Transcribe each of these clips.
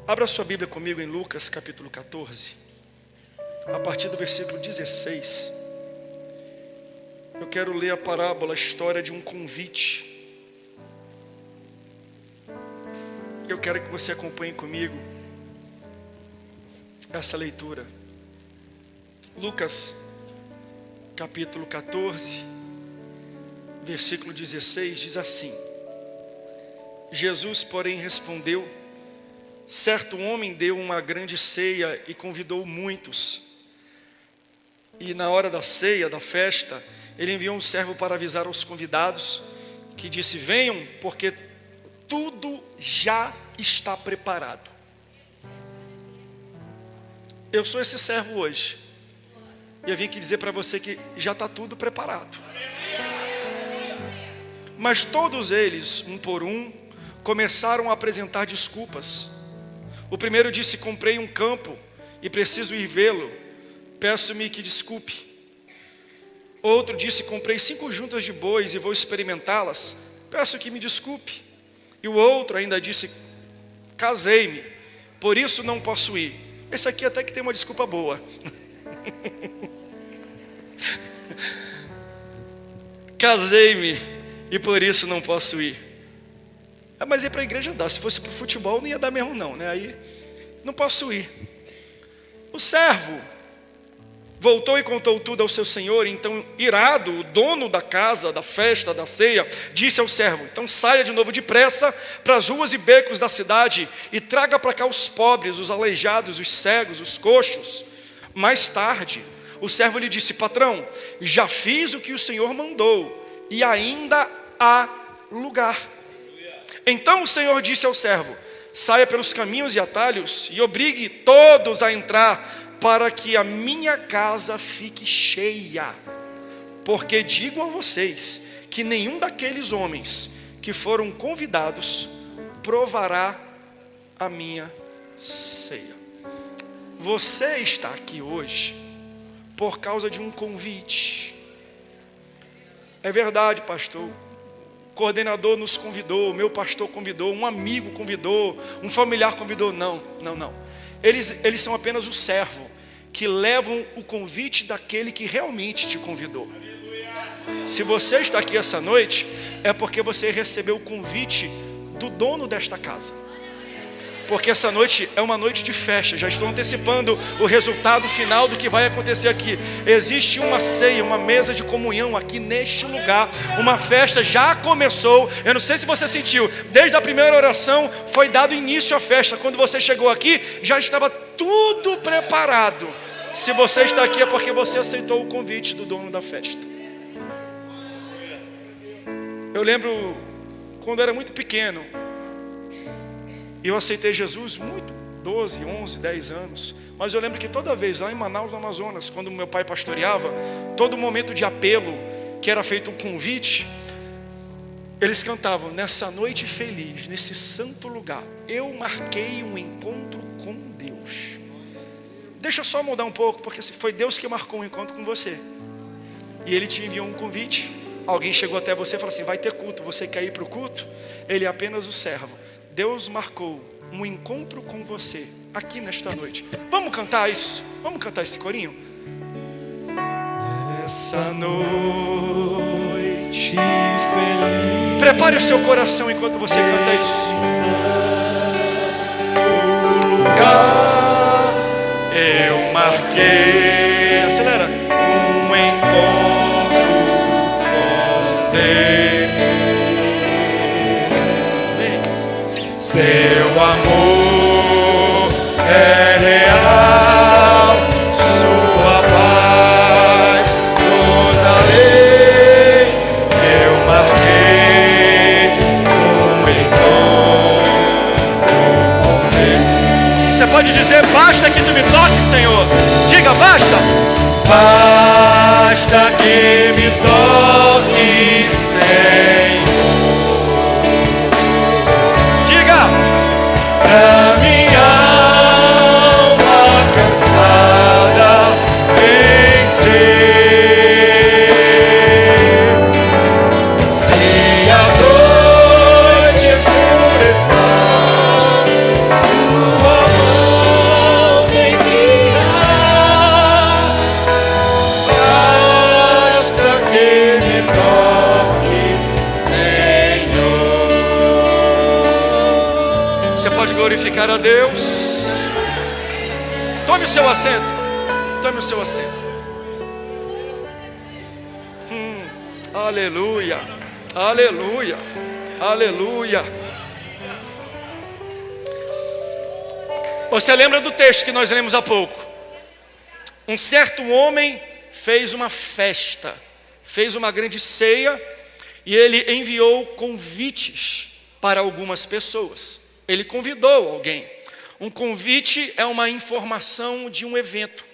Abra sua Bíblia comigo em Lucas capítulo 14, a partir do versículo 16. Eu quero ler a parábola, a história de um convite. Eu quero que você acompanhe comigo essa leitura. Lucas capítulo 14, versículo 16 diz assim: Jesus, porém, respondeu: certo homem deu uma grande ceia e convidou muitos. E na hora da ceia, da festa, ele enviou um servo para avisar aos convidados, que disse: venham, porque tudo já está preparado. Eu sou esse servo hoje. E eu vim aqui dizer para você que já está tudo preparado. Mas todos eles, um por um, começaram a apresentar desculpas. O primeiro disse: comprei um campo e preciso ir vê-lo, peço-me que desculpe. Outro disse: comprei 5 juntas de bois e vou experimentá-las, peço que me desculpe. E o outro ainda disse: casei-me, por isso não posso ir. Esse aqui até que tem uma desculpa boa. Casei-me e por isso não posso ir. Mas ir para a igreja dá, se fosse para o futebol não ia dar mesmo não, né? Aí não posso ir. O servo voltou e contou tudo ao seu senhor. Então, irado, o dono da casa, da festa, da ceia, disse ao servo: então saia de novo depressa para as ruas e becos da cidade e traga para cá os pobres, os aleijados, os cegos, os coxos. Mais tarde, o servo lhe disse: patrão, já fiz o que o senhor mandou e ainda há lugar. Então o senhor disse ao servo: saia pelos caminhos e atalhos e obrigue todos a entrar, para que a minha casa fique cheia. Porque digo a vocês que nenhum daqueles homens que foram convidados provará a minha ceia. Você está aqui hoje por causa de um convite. É verdade, pastor. O coordenador nos convidou, o meu pastor convidou, um amigo convidou, um familiar convidou. Não. Eles são apenas o servo que levam o convite daquele que realmente te convidou. Se você está aqui essa noite, é porque você recebeu o convite do dono desta casa. Porque essa noite é uma noite de festa. Já estou antecipando o resultado final do que vai acontecer aqui. Existe uma ceia, uma mesa de comunhão aqui neste lugar. Uma festa já começou. Eu não sei se você sentiu, desde a primeira oração foi dado início à festa. Quando você chegou aqui, já estava tudo preparado. Se você está aqui é porque você aceitou o convite do dono da festa. Eu lembro quando eu era muito pequeno, eu aceitei Jesus muito, 12, 11, 10 anos. Mas eu lembro que toda vez lá em Manaus, no Amazonas, quando meu pai pastoreava, todo momento de apelo, que era feito um convite, eles cantavam: nessa noite feliz, nesse santo lugar, eu marquei um encontro com Deus. Deixa eu só mudar um pouco, porque foi Deus que marcou um encontro com você. E Ele te enviou um convite. Alguém chegou até você e falou assim: vai ter culto, você quer ir para o culto? Ele é apenas o servo. Deus marcou um encontro com você aqui nesta noite. Vamos cantar isso? Vamos cantar esse corinho? Essa noite feliz. Prepare o seu coração enquanto você canta isso. O lugar eu marquei. Acelera. Um encontro com Deus. Seu amor é real, sua paz nos darei. Eu marquei um encontro com Deus. Você pode dizer: basta que tu me toques, Senhor. Diga: basta. Basta que me toques, Senhor. A minha alma cansada vencer. Se a noite escurecer, sua pode glorificar a Deus? Tome o seu assento. Tome o seu assento. Aleluia. Aleluia. Aleluia. Você lembra do texto que nós lemos há pouco? Um certo homem fez uma festa, fez uma grande ceia, e ele enviou convites para algumas pessoas. Ele convidou alguém. Um convite é uma informação de um evento,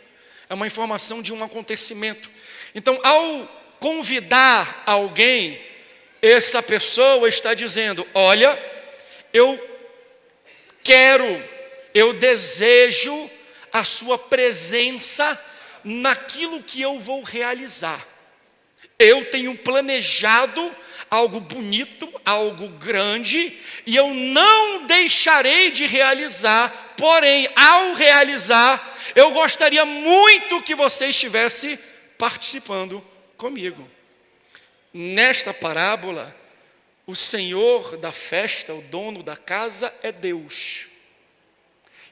é uma informação de um acontecimento. Então, ao convidar alguém, essa pessoa está dizendo: olha, eu desejo a sua presença naquilo que eu vou realizar. Eu tenho planejado algo bonito, algo grande, e eu não deixarei de realizar. Porém, ao realizar, eu gostaria muito que você estivesse participando comigo. Nesta parábola, o Senhor da festa, o dono da casa, é Deus.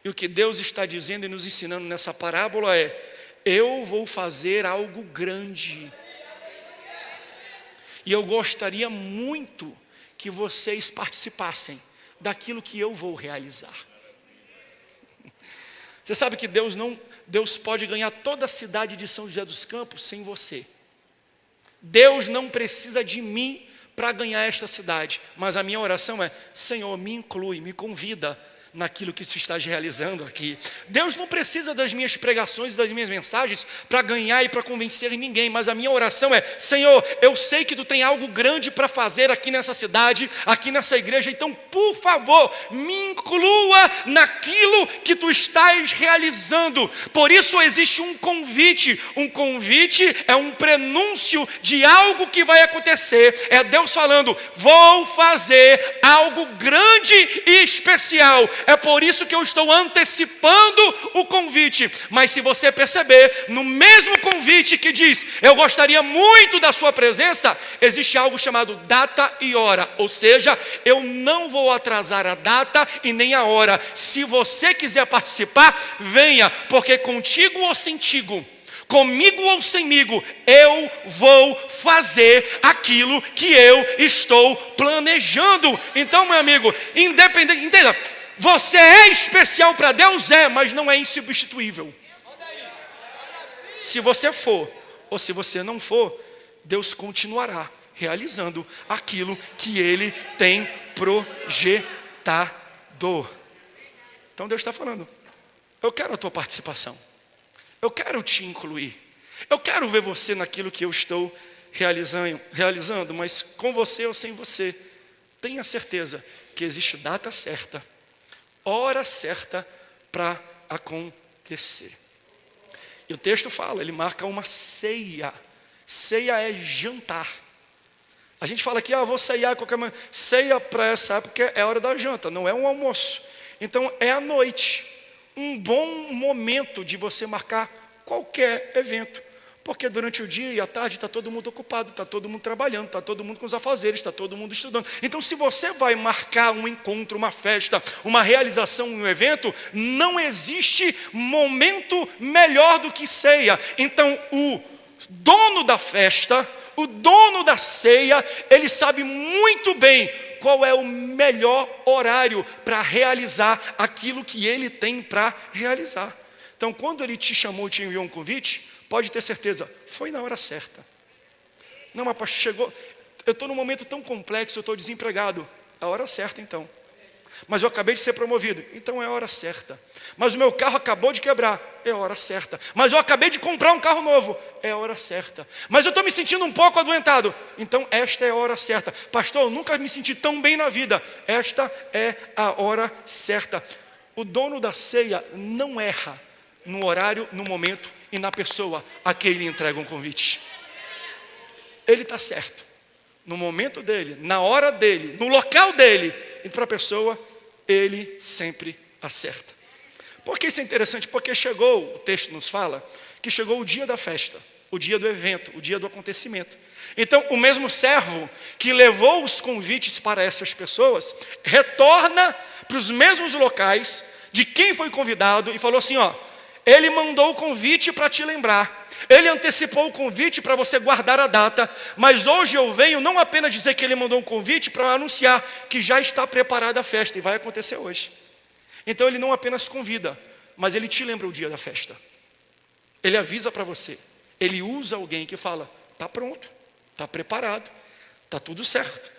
E o que Deus está dizendo e nos ensinando nessa parábola é: eu vou fazer algo grande. E eu gostaria muito que vocês participassem daquilo que eu vou realizar. Você sabe que Deus pode ganhar toda a cidade de São José dos Campos sem você. Deus não precisa de mim para ganhar esta cidade. Mas a minha oração é: Senhor, me inclui, me convida naquilo que tu estás realizando aqui. Deus não precisa das minhas pregações, das minhas mensagens para ganhar e para convencer ninguém, mas a minha oração é: Senhor, eu sei que tu tem algo grande para fazer aqui nessa cidade, aqui nessa igreja, então por favor, me inclua naquilo que tu estás realizando. Por isso existe um convite é um prenúncio de algo que vai acontecer, é Deus falando: vou fazer algo grande e especial. É por isso que eu estou antecipando o convite. Mas se você perceber, no mesmo convite que diz: eu gostaria muito da sua presença, existe algo chamado data e hora. Ou seja, eu não vou atrasar a data e nem a hora. Se você quiser participar, venha, porque contigo ou sentigo, comigo ou semigo, eu vou fazer aquilo que eu estou planejando. Então, meu amigo, independente, entenda, você é especial para Deus, mas não é insubstituível. Se você for, ou se você não for, Deus continuará realizando aquilo que Ele tem projetado. Então Deus está falando: eu quero a tua participação, eu quero te incluir, eu quero ver você naquilo que eu estou realizando, mas com você ou sem você, tenha certeza que existe data certa, hora certa para acontecer. E o texto fala, ele marca uma ceia. Ceia é jantar. A gente fala aqui: vou ceiar qualquer maneira. Ceia para essa época é a hora da janta, não é um almoço. Então é à noite, um bom momento de você marcar qualquer evento. Porque durante o dia e à tarde está todo mundo ocupado, está todo mundo trabalhando, está todo mundo com os afazeres, está todo mundo estudando. Então, se você vai marcar um encontro, uma festa, uma realização, um evento, não existe momento melhor do que ceia. Então, o dono da festa, o dono da ceia, ele sabe muito bem qual é o melhor horário para realizar aquilo que ele tem para realizar. Então, quando ele te chamou, te enviou um convite, pode ter certeza, foi na hora certa. Não, mas chegou, eu estou num momento tão complexo, eu estou desempregado. É a hora certa então. Mas eu acabei de ser promovido, então é a hora certa. Mas o meu carro acabou de quebrar, é a hora certa. Mas eu acabei de comprar um carro novo, é a hora certa. Mas eu estou me sentindo um pouco adoentado, então esta é a hora certa. Pastor, eu nunca me senti tão bem na vida, esta é a hora certa. O dono da ceia não erra no horário, no momento e na pessoa a quem ele entrega um convite. Ele está certo, no momento dele, na hora dele, no local dele, e para a pessoa, ele sempre acerta. Por que isso é interessante? Porque chegou, o texto nos fala, que chegou o dia da festa, o dia do evento, o dia do acontecimento. Então, o mesmo servo que levou os convites para essas pessoas, retorna para os mesmos locais de quem foi convidado e falou assim, ó, ele mandou o convite para te lembrar. Ele antecipou o convite para você guardar a data, mas hoje eu venho não apenas dizer que ele mandou um convite para anunciar que já está preparada a festa e vai acontecer hoje. Então ele não apenas convida, mas ele te lembra o dia da festa. Ele avisa para você. Ele usa alguém que fala, está pronto, está preparado, está tudo certo.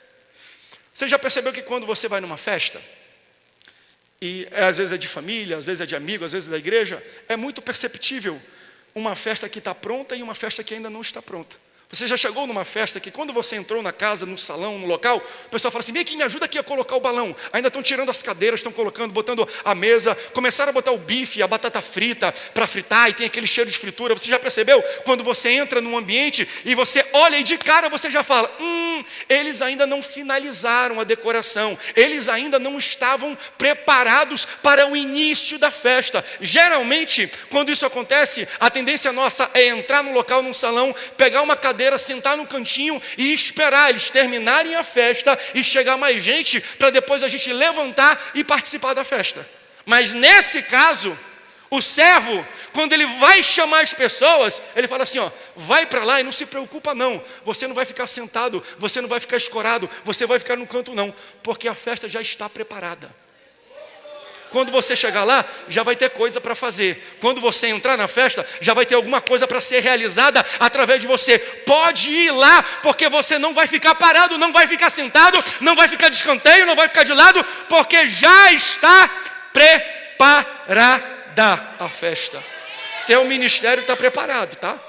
Você já percebeu que quando você vai numa festa, e às vezes é de família, às vezes é de amigo, às vezes é da igreja, é muito perceptível uma festa que está pronta e uma festa que ainda não está pronta. Você já chegou numa festa que quando você entrou na casa, no salão, no local, o pessoal fala assim, vem aqui, me ajuda aqui a colocar o balão. Ainda estão tirando as cadeiras, estão colocando, botando a mesa, começaram a botar o bife, a batata frita para fritar e tem aquele cheiro de fritura. Você já percebeu? Quando você entra num ambiente e você olha e de cara você já fala, eles ainda não finalizaram a decoração, eles ainda não estavam preparados para o início da festa. Geralmente, quando isso acontece, a tendência nossa é entrar no local, num salão, pegar uma cadeira, sentar no cantinho e esperar eles terminarem a festa e chegar mais gente para depois a gente levantar e participar da festa. Mas nesse caso, o servo, quando ele vai chamar as pessoas, ele fala assim, ó, vai para lá e não se preocupa não, você não vai ficar sentado, você não vai ficar escorado, você vai ficar no canto não, porque a festa já está preparada. Quando você chegar lá, já vai ter coisa para fazer. Quando você entrar na festa, já vai ter alguma coisa para ser realizada através de você. Pode ir lá, porque você não vai ficar parado, não vai ficar sentado, não vai ficar de escanteio, não vai ficar de lado, porque já está preparada a festa. Teu ministério está preparado, tá?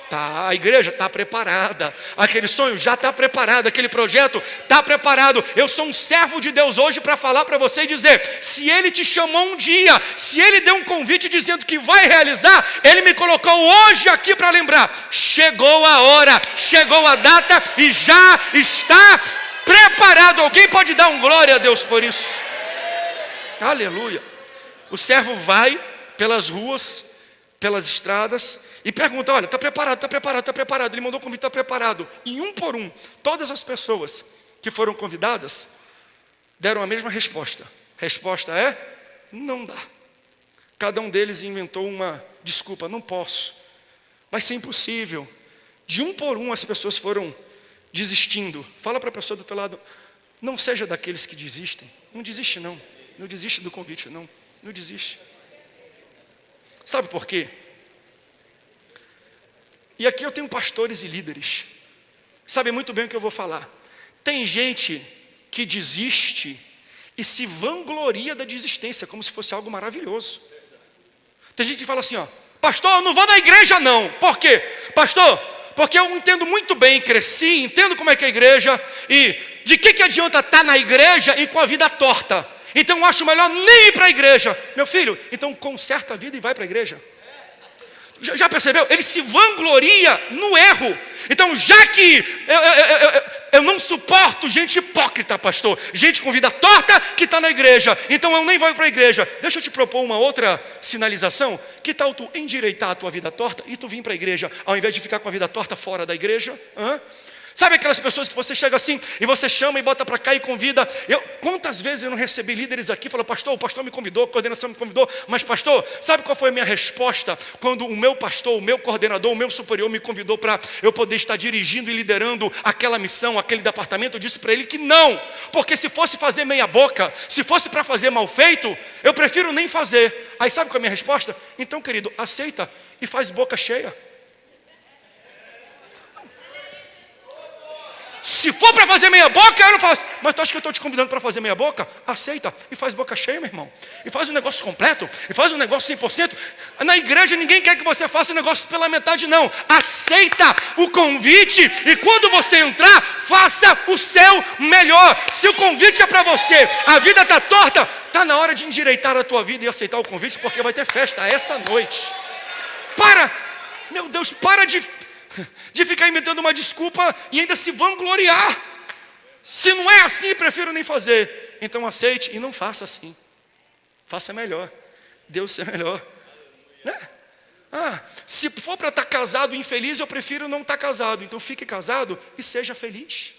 Tá, a igreja está preparada, aquele sonho já está preparado, aquele projeto está preparado. Eu sou um servo de Deus hoje para falar para você e dizer, se Ele te chamou um dia, se Ele deu um convite dizendo que vai realizar, Ele me colocou hoje aqui para lembrar, chegou a hora, chegou a data e já está preparado. Alguém pode dar um glória a Deus por isso? Aleluia. O servo vai pelas ruas, pelas estradas e pergunta, olha, está preparado, está preparado, está preparado. Ele mandou o convite, está preparado. E um por um, todas as pessoas que foram convidadas deram a mesma resposta. Resposta é, não dá. Cada um deles inventou uma desculpa, não posso, vai ser impossível. De um por um as pessoas foram desistindo. Fala para a pessoa do teu lado, não seja daqueles que desistem. Não desiste não, não desiste do convite não, não desiste. Sabe por quê? E aqui eu tenho pastores e líderes, sabem muito bem o que eu vou falar. Tem gente que desiste e se vangloria da desistência, como se fosse algo maravilhoso. Tem gente que fala assim, ó, pastor, eu não vou na igreja não. Por quê? Pastor, porque eu entendo muito bem, cresci, entendo como é que é a igreja, e de que adianta estar na igreja e com a vida torta? Então eu acho melhor nem ir para a igreja. Meu filho, então conserta a vida e vai para a igreja. Já percebeu? Ele se vangloria no erro. Então já que eu não suporto gente hipócrita, pastor, gente com vida torta que está na igreja, então eu nem vou para a igreja. Deixa eu te propor uma outra sinalização. Que tal tu endireitar a tua vida torta e tu vir para a igreja, ao invés de ficar com a vida torta fora da igreja? Sabe aquelas pessoas que você chega assim e você chama e bota para cá e convida? Quantas vezes eu não recebi líderes aqui, falou, pastor, o pastor me convidou, a coordenação me convidou, mas pastor, sabe qual foi a minha resposta quando o meu pastor, o meu coordenador, o meu superior me convidou para eu poder estar dirigindo e liderando aquela missão, aquele departamento? Eu disse para ele que não, porque se fosse fazer meia boca, se fosse para fazer mal feito, eu prefiro nem fazer. Aí sabe qual é a minha resposta? Então, querido, aceita e faz boca cheia. Se for para fazer meia boca, eu não faço. Mas tu acha que eu estou te convidando para fazer meia boca? Aceita e faz boca cheia, meu irmão. E faz um negócio completo, e faz um negócio 100%. Na igreja ninguém quer que você faça um negócio pela metade, não. Aceita o convite e quando você entrar, faça o seu melhor. Se o convite é para você, a vida está torta, está na hora de endireitar a tua vida e aceitar o convite, porque vai ter festa essa noite. Meu Deus, para de ficar inventando uma desculpa e ainda se vangloriar. Se não é assim, prefiro nem fazer. Então aceite e não faça assim. Faça melhor. Deus é melhor, né? Se for para estar casado e infeliz, eu prefiro não estar casado. Então fique casado e seja feliz.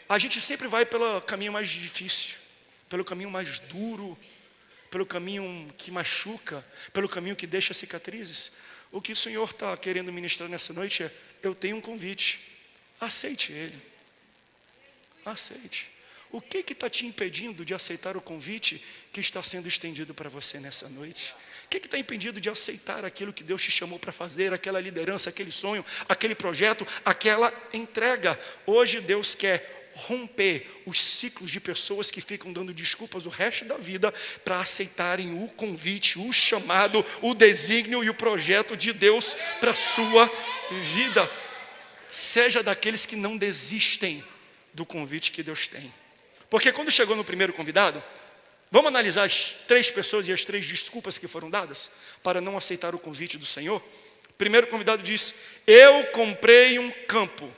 A gente sempre vai pelo caminho mais difícil, pelo caminho mais duro, pelo caminho que machuca, pelo caminho que deixa cicatrizes. O que o Senhor está querendo ministrar nessa noite é: eu tenho um convite, aceite ele, aceite. O que está te impedindo de aceitar o convite que está sendo estendido para você nessa noite? O que está impedindo de aceitar aquilo que Deus te chamou para fazer, aquela liderança, aquele sonho, aquele projeto, aquela entrega? Hoje Deus quer romper os ciclos de pessoas que ficam dando desculpas o resto da vida para aceitarem o convite, o chamado, o desígnio e o projeto de Deus para a sua vida. Seja daqueles que não desistem do convite que Deus tem. Porque quando chegou no primeiro convidado, vamos analisar as 3 pessoas e as 3 desculpas que foram dadas para não aceitar o convite do Senhor. O primeiro convidado disse: eu comprei um campo,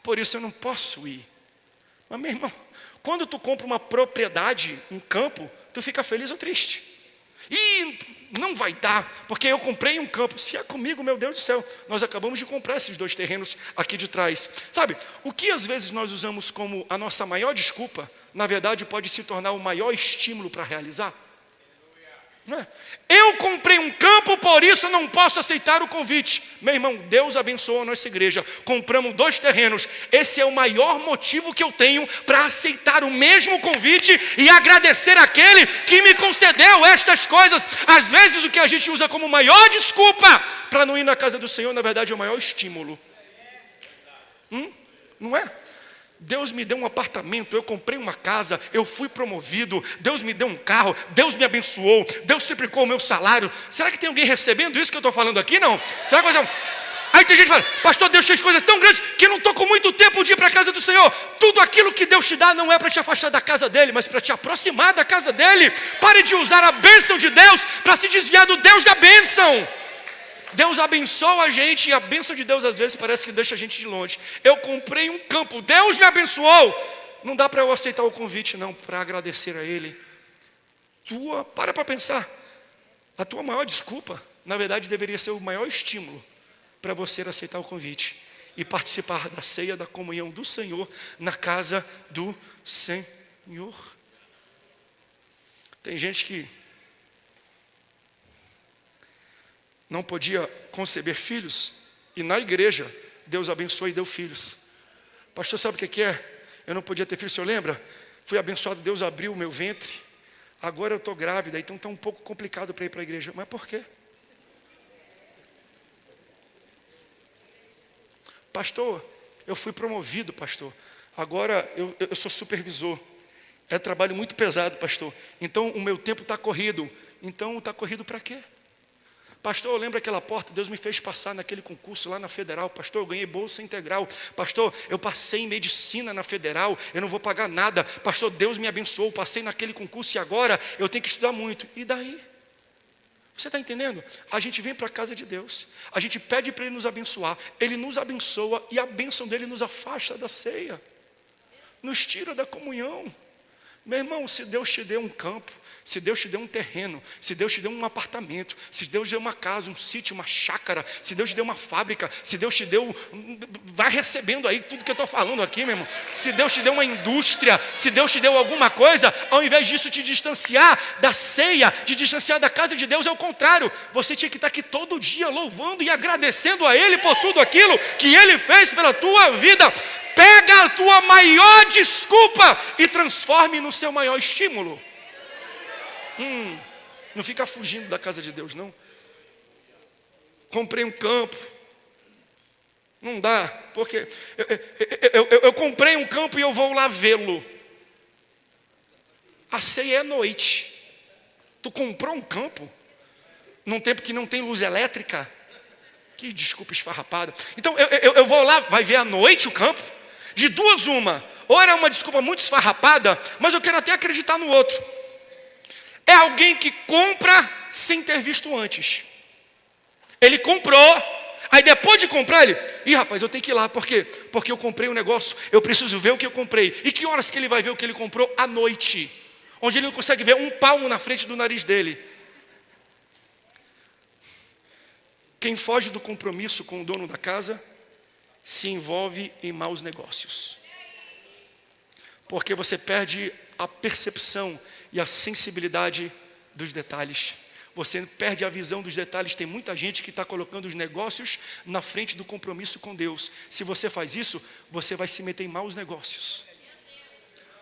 por isso eu não posso ir. Mas, meu irmão, quando tu compra uma propriedade, um campo, tu fica feliz ou triste? E não vai dar, porque eu comprei um campo. Se é comigo, meu Deus do céu, nós acabamos de comprar esses 2 terrenos aqui de trás. Sabe, o que às vezes nós usamos como a nossa maior desculpa, na verdade pode se tornar o maior estímulo para realizar. Não é? Eu comprei um campo, por isso não posso aceitar o convite. Meu irmão, Deus abençoou a nossa igreja. Compramos 2 terrenos. Esse é o maior motivo que eu tenho para aceitar o mesmo convite e agradecer àquele que me concedeu estas coisas. Às vezes o que a gente usa como maior desculpa para não ir na casa do Senhor, na verdade é o maior estímulo. Não é? Deus me deu um apartamento, eu comprei uma casa, eu fui promovido, Deus me deu um carro, Deus me abençoou, Deus triplicou o meu salário. Será que tem alguém recebendo isso que eu estou falando aqui? Não. Será que Aí tem gente que fala: pastor, Deus fez coisas tão grandes que eu não estou com muito tempo de ir para a casa do Senhor. Tudo aquilo que Deus te dá não é para te afastar da casa dele, mas para te aproximar da casa dele. Pare de usar a bênção de Deus para se desviar do Deus da bênção. Deus abençoa a gente e a bênção de Deus às vezes parece que deixa a gente de longe. Eu comprei um campo, Deus me abençoou. Não dá para eu aceitar o convite não, para agradecer a Ele. Para pensar. A tua maior desculpa, na verdade, deveria ser o maior estímulo para você aceitar o convite e participar da ceia, da comunhão do Senhor na casa do Senhor. Tem gente que não podia conceber filhos, e na igreja Deus abençoou e deu filhos. Pastor, sabe o que é? Eu não podia ter filhos, o senhor lembra? Fui abençoado, Deus abriu o meu ventre, agora eu estou grávida, então está um pouco complicado para ir para a igreja. Mas por quê? Pastor, eu fui promovido, pastor, agora eu sou supervisor. É trabalho muito pesado, pastor, então o meu tempo está corrido. Então está corrido para quê? Pastor, eu lembro aquela porta, Deus me fez passar naquele concurso lá na Federal. Pastor, eu ganhei bolsa integral. Pastor, eu passei em medicina na Federal, eu não vou pagar nada. Pastor, Deus me abençoou, passei naquele concurso e agora eu tenho que estudar muito. E daí? Você está entendendo? A gente vem para a casa de Deus, a gente pede para Ele nos abençoar, Ele nos abençoa e a bênção dEle nos afasta da ceia, nos tira da comunhão. Meu irmão, se Deus te deu um campo, se Deus te deu um terreno, se Deus te deu um apartamento, se Deus te deu uma casa, um sítio, uma chácara, se Deus te deu uma fábrica, se Deus te deu... Vai recebendo aí tudo que eu estou falando aqui, meu irmão. Se Deus te deu uma indústria, se Deus te deu alguma coisa, ao invés disso te distanciar da ceia, te distanciar da casa de Deus, é o contrário. Você tinha que estar aqui todo dia louvando e agradecendo a Ele por tudo aquilo que Ele fez pela tua vida. Pega a tua maior desculpa e transforme no seu maior estímulo. Não fica fugindo da casa de Deus, não. Comprei um campo. Não dá, porque eu comprei um campo e eu vou lá vê-lo. A ceia é noite. Tu comprou um campo num tempo que não tem luz elétrica? Que desculpa esfarrapada. Então eu vou lá, vai ver à noite o campo. De duas uma, ou era uma desculpa muito esfarrapada, mas eu quero até acreditar no outro. É alguém que compra sem ter visto antes. Ele comprou, aí depois de comprar ele, rapaz, eu tenho que ir lá, por quê? Porque eu comprei um negócio, eu preciso ver o que eu comprei. E que horas que ele vai ver o que ele comprou? À noite, onde ele não consegue ver um palmo na frente do nariz dele. Quem foge do compromisso com o dono da casa se envolve em maus negócios, porque você perde a percepção e a sensibilidade dos detalhes. Você perde a visão dos detalhes. Tem muita gente que está colocando os negócios na frente do compromisso com Deus. Se você faz isso, você vai se meter em maus negócios.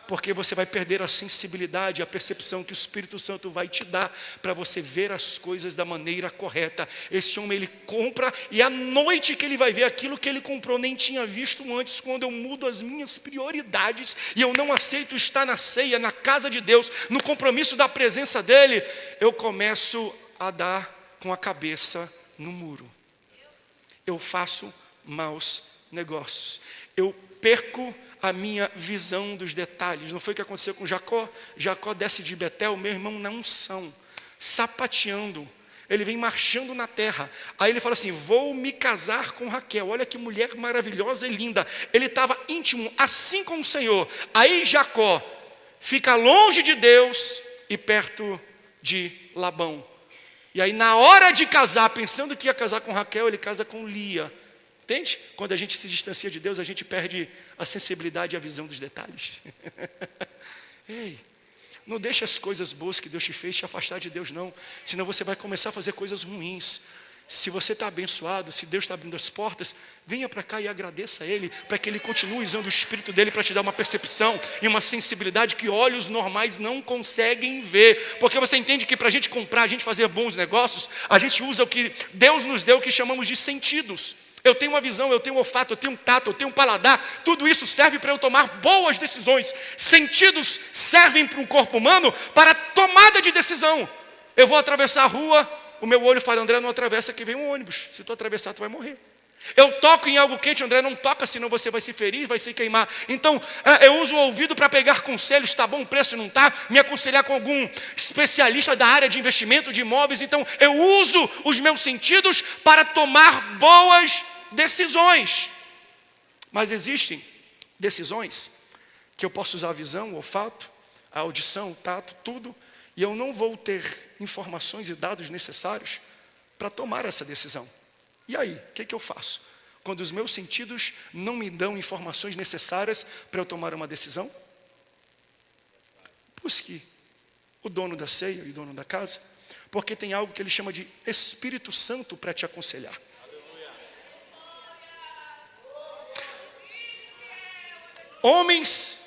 Porque você vai perder a sensibilidade, a percepção que o Espírito Santo vai te dar para você ver as coisas da maneira correta. Esse homem, ele compra e à noite que ele vai ver aquilo que ele comprou, nem tinha visto antes. Quando eu mudo as minhas prioridades e eu não aceito estar na ceia, na casa de Deus, no compromisso da presença dEle, eu começo a dar com a cabeça no muro. Eu faço maus negócios. Eu perco a minha visão dos detalhes. Não foi o que aconteceu com Jacó? Jacó desce de Betel, meu irmão, na unção, sapateando. Ele vem marchando na terra. Aí ele fala assim, vou me casar com Raquel. Olha que mulher maravilhosa e linda. Ele estava íntimo, assim com o Senhor. Aí Jacó fica longe de Deus e perto de Labão. E aí na hora de casar, pensando que ia casar com Raquel, ele casa com Lia. Entende? Quando a gente se distancia de Deus, a gente perde a sensibilidade e a visão dos detalhes. Ei, não deixe as coisas boas que Deus te fez te afastar de Deus, não. Senão você vai começar a fazer coisas ruins. Se você está abençoado, se Deus está abrindo as portas, venha para cá e agradeça a Ele, para que Ele continue usando o Espírito dEle para te dar uma percepção e uma sensibilidade que olhos normais não conseguem ver. Porque você entende que para a gente comprar, a gente fazer bons negócios, a gente usa o que Deus nos deu, o que chamamos de sentidos. Eu tenho uma visão, eu tenho um olfato, eu tenho um tato, eu tenho um paladar. Tudo isso serve para eu tomar boas decisões. Sentidos servem para um corpo humano para tomada de decisão. Eu vou atravessar a rua, o meu olho fala, André, não atravessa que vem um ônibus. Se tu atravessar, tu vai morrer. Eu toco em algo quente, André, não toca, senão você vai se ferir, vai se queimar. Então, eu uso o ouvido para pegar conselhos, está bom o preço, não está? Me aconselhar com algum especialista da área de investimento de imóveis. Então, eu uso os meus sentidos para tomar boas decisões. Mas existem decisões que eu posso usar a visão, o olfato, a audição, o tato, tudo, e eu não vou ter informações e dados necessários para tomar essa decisão. E aí, o que eu faço? Quando os meus sentidos não me dão informações necessárias para eu tomar uma decisão? Busque o dono da ceia e o dono da casa, porque tem algo que ele chama de Espírito Santo para te aconselhar. Homens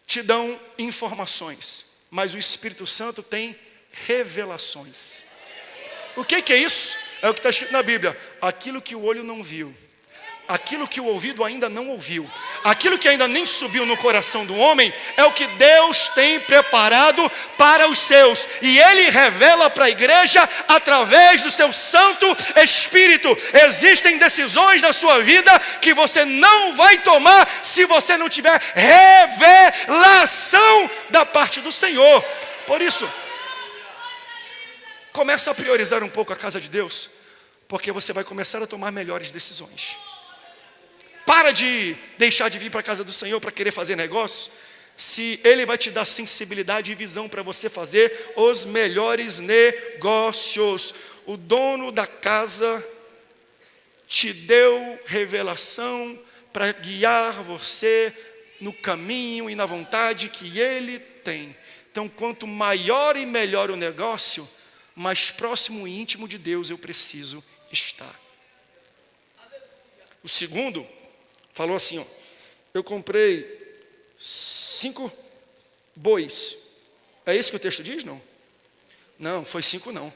te dão informações, mas o Espírito Santo tem revelações. O que é isso? É o que está escrito na Bíblia. Aquilo que o olho não viu, aquilo que o ouvido ainda não ouviu, aquilo que ainda nem subiu no coração do homem, é o que Deus tem preparado para os seus. E Ele revela para a igreja através do seu Santo Espírito. Existem decisões na sua vida que você não vai tomar se você não tiver revelação da parte do Senhor. Por isso, começa a priorizar um pouco a casa de Deus, porque você vai começar a tomar melhores decisões. Para de deixar de vir para a casa do Senhor para querer fazer negócio, se Ele vai te dar sensibilidade e visão para você fazer os melhores negócios. O dono da casa te deu revelação para guiar você no caminho e na vontade que Ele tem. Então, quanto maior e melhor o negócio, mais próximo e íntimo de Deus eu preciso estar. O segundo falou assim, eu comprei 5 bois. É isso que o texto diz, não? Não, foi 5 não.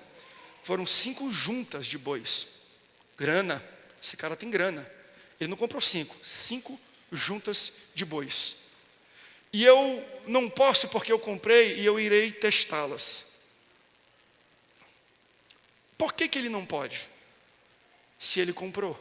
Foram 5 juntas de bois. Grana, esse cara tem grana. Ele não comprou 5 juntas de bois. E eu não posso porque eu comprei e eu irei testá-las. Por que ele não pode? Se ele comprou.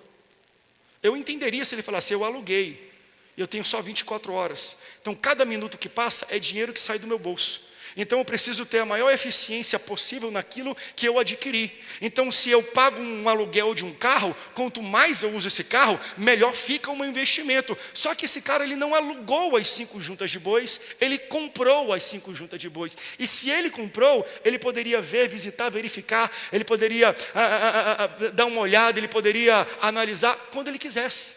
Eu entenderia se ele falasse, eu aluguei, eu tenho só 24 horas. Então, cada minuto que passa é dinheiro que sai do meu bolso. Então, eu preciso ter a maior eficiência possível naquilo que eu adquiri. Então, se eu pago um aluguel de um carro, quanto mais eu uso esse carro, melhor fica o meu investimento. Só que esse cara, ele não alugou as 5 juntas de bois, ele comprou as 5 juntas de bois. E se ele comprou, ele poderia ver, visitar, verificar, ele poderia dar uma olhada, ele poderia analisar quando ele quisesse.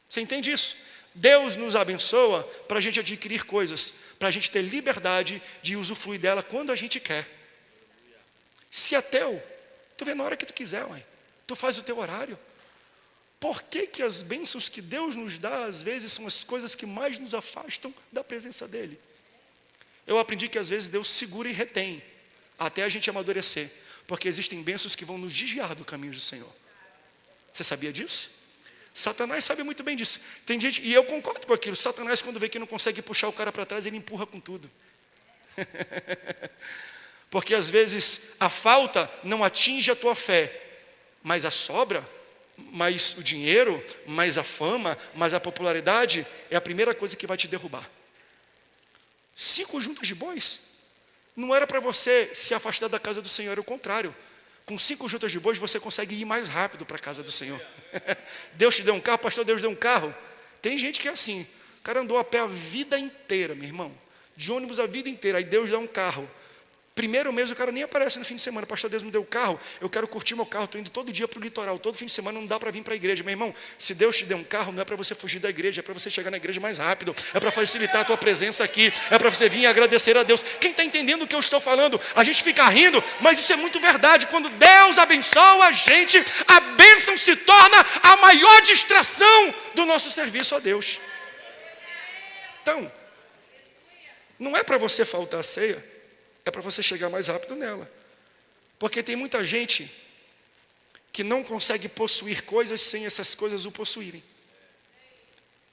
Você entende isso? Deus nos abençoa para a gente adquirir coisas, para a gente ter liberdade de usufruir dela quando a gente quer. Se é teu, tu vê na hora que tu quiser, mãe. Tu faz o teu horário. Por que que as bênçãos que Deus nos dá, às vezes, são as coisas que mais nos afastam da presença dEle? Eu aprendi que às vezes Deus segura e retém, até a gente amadurecer. Porque existem bênçãos que vão nos desviar do caminho do Senhor. Você sabia disso? Satanás sabe muito bem disso. Tem gente, e eu concordo com aquilo, Satanás quando vê que não consegue puxar o cara para trás, ele empurra com tudo. Porque às vezes a falta não atinge a tua fé, mas a sobra, mais o dinheiro, mais a fama, mais a popularidade, é a primeira coisa que vai te derrubar. 5 juntas de bois, não era para você se afastar da casa do Senhor, era o contrário. Com 5 juntas de bois você consegue ir mais rápido para a casa do Senhor. Deus te deu um carro, pastor, Deus deu um carro. Tem gente que é assim, o cara andou a pé a vida inteira, meu irmão, de ônibus a vida inteira, aí Deus dá um carro. Primeiro mês o cara nem aparece no fim de semana. Pastor, Deus me deu o carro, eu quero curtir meu carro, estou indo todo dia para o litoral, todo fim de semana não dá para vir para a igreja. Meu irmão, se Deus te deu um carro, não é para você fugir da igreja, é para você chegar na igreja mais rápido, é para facilitar a tua presença aqui, é para você vir agradecer a Deus. Quem está entendendo o que eu estou falando? A gente fica rindo, mas isso é muito verdade. Quando Deus abençoa a gente, a bênção se torna a maior distração do nosso serviço a Deus. Então, não é para você faltar a ceia, é para você chegar mais rápido nela. Porque tem muita gente que não consegue possuir coisas sem essas coisas o possuírem.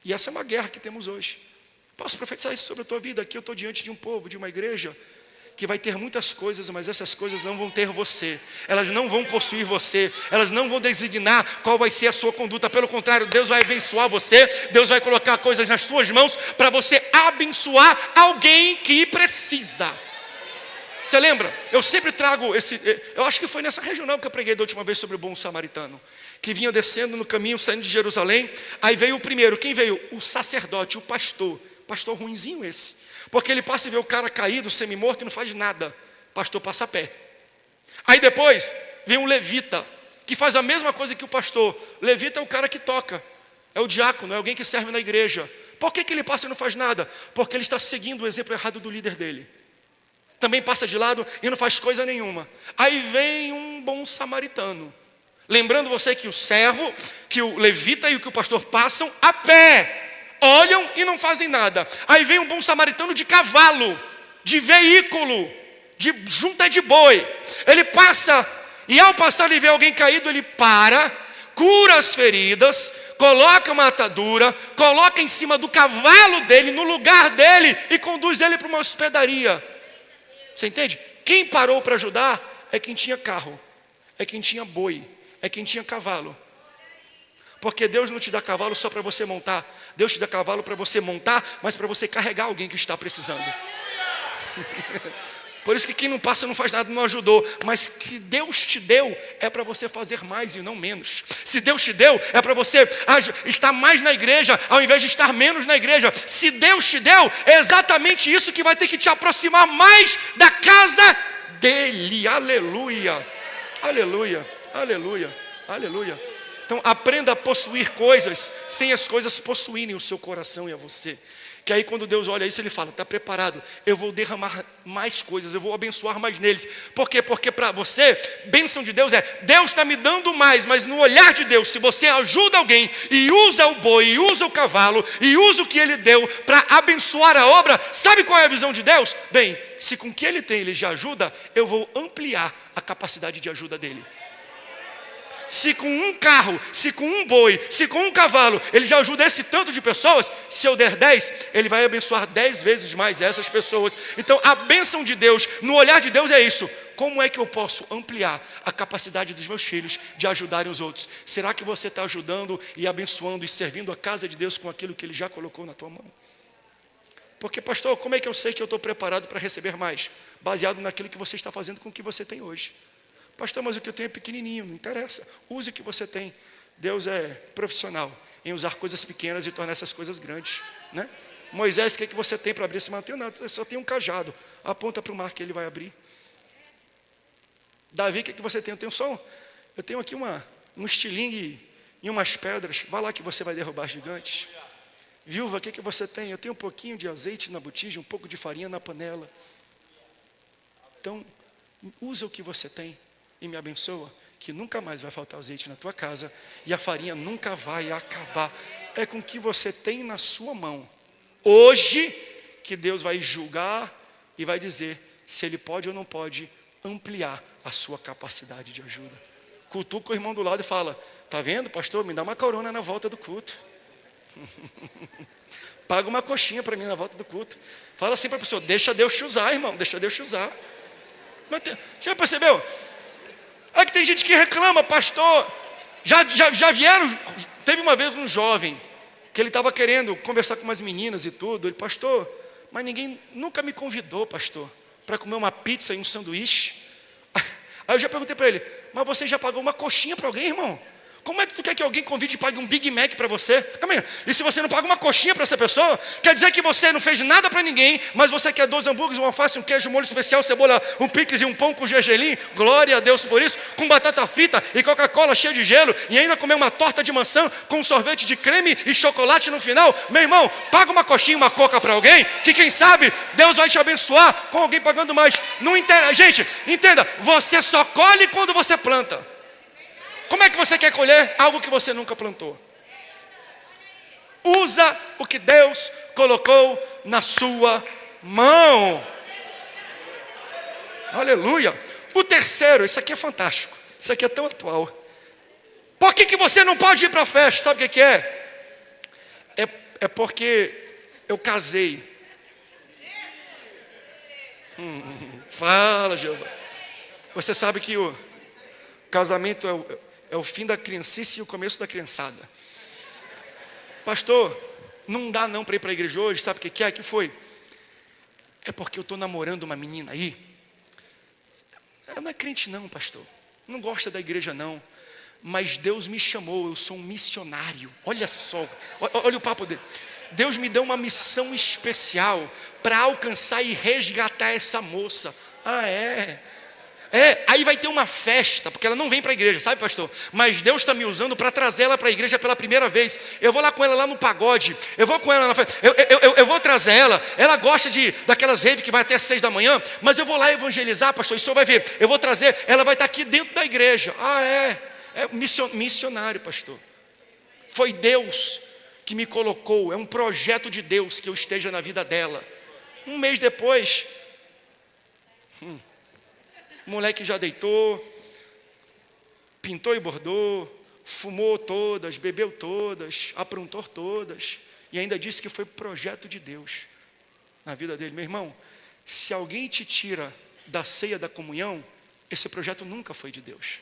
E essa é uma guerra que temos hoje. Posso profetizar isso sobre a tua vida? Aqui eu estou diante de um povo, de uma igreja, que vai ter muitas coisas, mas essas coisas não vão ter você. Elas não vão possuir você. Elas não vão designar qual vai ser a sua conduta. Pelo contrário, Deus vai abençoar você. Deus vai colocar coisas nas tuas mãos para você abençoar alguém que precisa. Você lembra? Eu sempre trago eu acho que foi nessa regional que eu preguei da última vez sobre o bom samaritano, que vinha descendo no caminho, saindo de Jerusalém. Aí veio o primeiro, quem veio? O sacerdote, o pastor ruinzinho esse, porque ele passa e vê o cara caído, semi-morto e não faz nada. O pastor passa a pé. Aí depois vem um levita, que faz a mesma coisa que o pastor. Levita é o cara que toca, é o diácono, é alguém que serve na igreja. Por que ele passa e não faz nada? Porque ele está seguindo o exemplo errado do líder dele. Também passa de lado e não faz coisa nenhuma. Aí vem um bom samaritano. Lembrando você que o servo, que o levita e o que o pastor passam a pé. Olham e não fazem nada. Aí vem um bom samaritano de cavalo, de veículo, de junta de boi. Ele passa e ao passar ele vê alguém caído, ele para, cura as feridas, coloca uma atadura, coloca em cima do cavalo dele, no lugar dele e conduz ele para uma hospedaria. Você entende? Quem parou para ajudar é quem tinha carro, é quem tinha boi, é quem tinha cavalo. Porque Deus não te dá cavalo só para você montar. Deus te dá cavalo para você montar, mas para você carregar alguém que está precisando. Por isso que quem não passa não faz nada, não ajudou. Mas se Deus te deu, é para você fazer mais e não menos. Se Deus te deu, é para você estar mais na igreja, ao invés de estar menos na igreja. Se Deus te deu, é exatamente isso que vai ter que te aproximar mais da casa dele. Aleluia, aleluia, aleluia, aleluia. Então aprenda a possuir coisas sem as coisas possuírem o seu coração e a você. Que aí quando Deus olha isso, Ele fala, está preparado, eu vou derramar mais coisas, eu vou abençoar mais neles. Por quê? Porque para você, bênção de Deus Deus está me dando mais, mas no olhar de Deus, se você ajuda alguém e usa o boi, e usa o cavalo, e usa o que Ele deu para abençoar a obra, sabe qual é a visão de Deus? Bem, se com o que Ele tem Ele já ajuda, eu vou ampliar a capacidade de ajuda dEle. Se com um carro, se com um boi, se com um cavalo, ele já ajuda esse tanto de pessoas, se eu der 10, ele vai abençoar 10 vezes mais essas pessoas. Então a bênção de Deus, no olhar de Deus é isso. Como é que eu posso ampliar a capacidade dos meus filhos de ajudarem os outros? Será que você está ajudando e abençoando e servindo a casa de Deus com aquilo que Ele já colocou na tua mão? Porque pastor, como é que eu sei que eu estou preparado para receber mais? Baseado naquilo que você está fazendo com o que você tem hoje. Pastor, mas o que eu tenho é pequenininho, não interessa. Use o que você tem. Deus é profissional em usar coisas pequenas e tornar essas coisas grandes, né? Moisés, o que você tem para abrir esse mar? Eu só tenho um cajado. Aponta para o mar que ele vai abrir. Davi, o que você tem? Eu tenho aqui um estilingue e umas pedras. Vá lá que você vai derrubar gigantes. Viúva, o que você tem? Eu tenho um pouquinho de azeite na botija, um pouco de farinha na panela. Então, usa o que você tem e me abençoa, que nunca mais vai faltar azeite na tua casa e a farinha nunca vai acabar. É com o que você tem na sua mão. Hoje, que Deus vai julgar e vai dizer se Ele pode ou não pode ampliar a sua capacidade de ajuda. Cutuca o irmão do lado e fala, tá vendo, pastor, me dá uma corona na volta do culto. Paga uma coxinha para mim na volta do culto. Fala assim para a pessoa, deixa Deus te usar, irmão, deixa Deus te usar. Já percebeu? É que tem gente que reclama, pastor. Já vieram, teve uma vez um jovem, que ele estava querendo conversar com umas meninas e tudo. Ele, pastor, mas ninguém nunca me convidou, pastor, para comer uma pizza e um sanduíche. Aí eu já perguntei para ele, mas você já pagou uma coxinha para alguém, irmão? Como é que tu quer que alguém convide e pague um Big Mac para você? Calma aí. E se você não paga uma coxinha para essa pessoa, quer dizer que você não fez nada para ninguém, mas você quer 2 hambúrgueres, um alface, um queijo, um molho especial, cebola, um picles e um pão com gergelim, glória a Deus por isso, com batata frita e Coca-Cola cheia de gelo, e ainda comer uma torta de maçã com um sorvete de creme e chocolate no final. Meu irmão, paga uma coxinha, uma coca para alguém, que quem sabe Deus vai te abençoar com alguém pagando mais. Não entenda, gente, entenda, você só colhe quando você planta. Como é que você quer colher algo que você nunca plantou? Usa o que Deus colocou na sua mão. Aleluia. O terceiro, isso aqui é fantástico. Isso aqui é tão atual. Por que você não pode ir para a festa? Sabe o que é? É porque eu casei. Fala, Jeová. Você sabe que o casamento é o fim da criancice e o começo da criançada. Pastor, não dá não para ir para a igreja hoje, sabe o que é? Que foi? É porque eu estou namorando uma menina aí. Ela não é crente não, pastor. Não gosta da igreja não. Mas Deus me chamou, eu sou um missionário. Olha só, olha o papo dele. Deus me deu uma missão especial para alcançar e resgatar essa moça. Ah, é? Aí vai ter uma festa, porque ela não vem para a igreja, sabe, pastor? Mas Deus está me usando para trazer ela para a igreja pela primeira vez. Eu vou lá com ela lá no pagode, eu vou com ela na festa, eu vou trazer ela gosta daquelas raves que vai até 6 da manhã, mas eu vou lá evangelizar, pastor, e o senhor vai ver, eu vou trazer, ela vai estar aqui dentro da igreja. Missionário, pastor. Foi Deus que me colocou, é um projeto de Deus que eu esteja na vida dela. Um mês depois, o moleque já deitou, pintou e bordou, fumou todas, bebeu todas, aprontou todas, e ainda disse que foi projeto de Deus na vida dele. Meu irmão, se alguém te tira da ceia da comunhão, esse projeto nunca foi de Deus.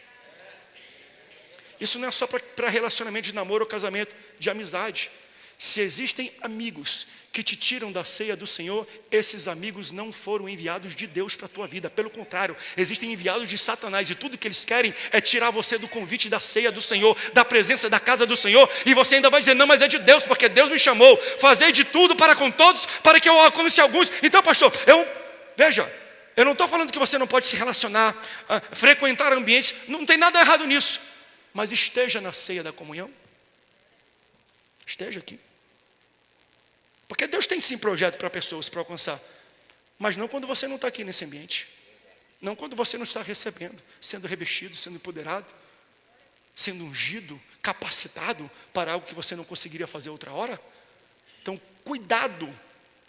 Isso não é só para relacionamento de namoro ou casamento, de amizade. Se existem amigos que te tiram da ceia do Senhor, esses amigos não foram enviados de Deus para a tua vida. Pelo contrário, existem enviados de Satanás. E tudo que eles querem é tirar você do convite da ceia do Senhor, da presença da casa do Senhor. E você ainda vai dizer, não, mas é de Deus, porque Deus me chamou. Fazer de tudo para com todos, para que eu alcance alguns. Então, pastor, veja, eu não estou falando que você não pode se relacionar, frequentar ambientes. Não tem nada errado nisso. Mas esteja na ceia da comunhão. Esteja aqui. Porque Deus tem sim projeto para pessoas, para alcançar. Mas não quando você não está aqui nesse ambiente. Não quando você não está recebendo, sendo revestido, sendo empoderado, sendo ungido, capacitado para algo que você não conseguiria fazer outra hora. Então, cuidado,